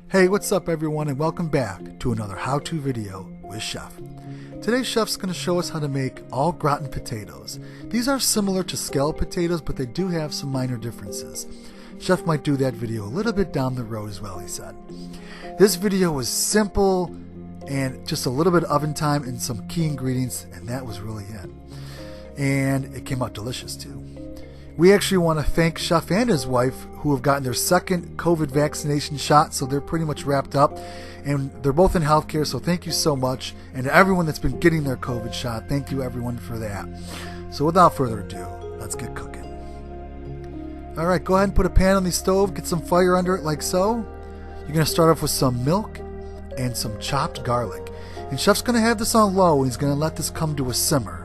Hey, what's up everyone, and welcome back to another how-to video with Chef. Today's Chef's going to show us how to make au gratin potatoes. These are similar to scalloped potatoes, but they do have some minor differences. Chef might do that video a little bit down the road as well, he said. This video was simple and just a little bit of oven time and some key ingredients, and that was really it. And it came out delicious too. We actually want to thank Chef and his wife who have gotten their second COVID vaccination shot, so they're pretty much wrapped up. And they're both in healthcare, so thank you so much. And to everyone that's been getting their COVID shot, thank you everyone for that. So without further ado, let's get cooking. Alright, go ahead and put a pan on the stove, get some fire under it like so. You're going to start off with some milk and some chopped garlic. And Chef's going to have this on low, and he's going to let this come to a simmer.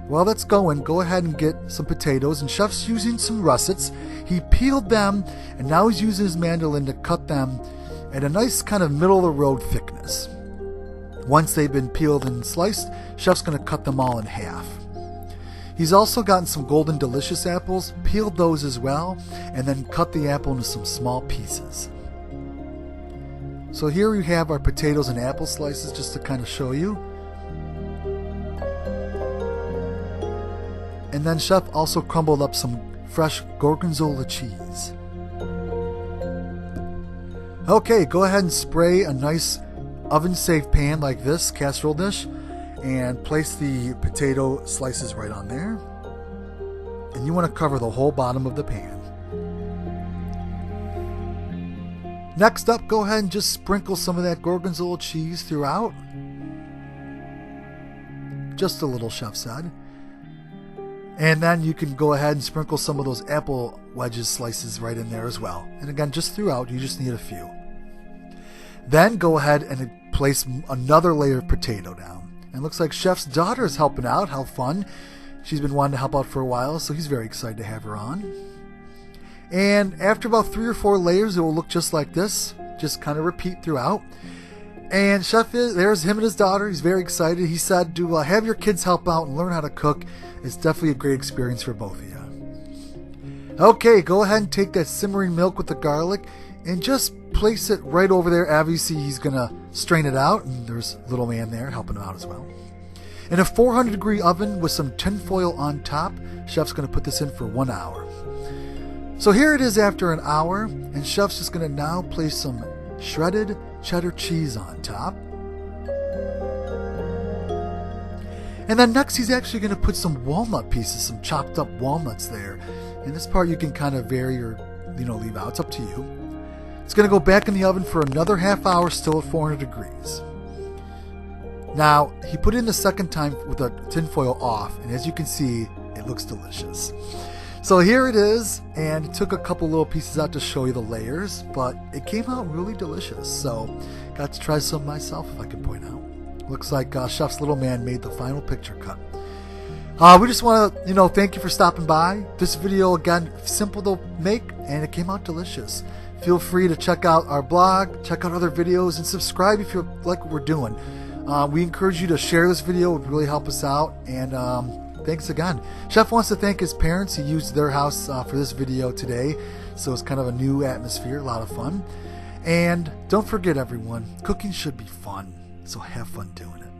While that's going, go ahead and get some potatoes, and Chef's using some russets. He peeled them, and now he's using his mandolin to cut them at a nice kind of middle-of-the-road thickness. Once they've been peeled and sliced, Chef's going to cut them all in half. He's also gotten some golden delicious apples, peeled those as well, and then cut the apple into some small pieces. So here we have our potatoes and apple slices just to kind of show you. And then Chef also crumbled up some fresh Gorgonzola cheese. Okay, go ahead and spray a nice oven-safe pan like this, casserole dish, and place the potato slices right on there. And you want to cover the whole bottom of the pan. Next up, go ahead and just sprinkle some of that Gorgonzola cheese throughout. Just a little, Chef said. And then you can go ahead and sprinkle some of those apple wedges slices right in there as well. And again, just throughout, you just need a few. Then go ahead and place another layer of potato down. And it looks like Chef's daughter is helping out. How fun. She's been wanting to help out for a while, so he's very excited to have her on. And after about 3 or 4 layers, it will look just like this. Just kind of repeat throughout. And Chef, there's him and his daughter. He's very excited. He said to have your kids help out and learn how to cook. It's definitely a great experience for both of you. Okay, go ahead and take that simmering milk with the garlic and just place it right over there. Obviously, he's going to strain it out, and there's little man there helping him out as well. In a 400-degree oven with some tin foil on top, Chef's going to put this in for 1 hour. So here it is after an hour, and Chef's just going to now place some shredded cheddar cheese on top. And then next he's actually going to put some walnut pieces, some chopped up walnuts there. And this part you can kind of vary or leave out. It's up to you. It's going to go back in the oven for another half hour, still at 400 degrees. Now, he put it in the second time with the tin foil off, and as you can see, it looks delicious. So here it is, and it took a couple little pieces out to show you the layers, but it came out really delicious. So got to try some myself, if I can point out. Looks like Chef's little man made the final picture cut. We just want to, thank you for stopping by. This video, again, simple to make, and it came out delicious. Feel free to check out our blog, check out other videos, and subscribe if you like what we're doing. We encourage you to share this video. It would really help us out, and thanks again. Chef wants to thank his parents. He used their house for this video today, so it's kind of a new atmosphere, a lot of fun. And don't forget, everyone, cooking should be fun. So have fun doing it.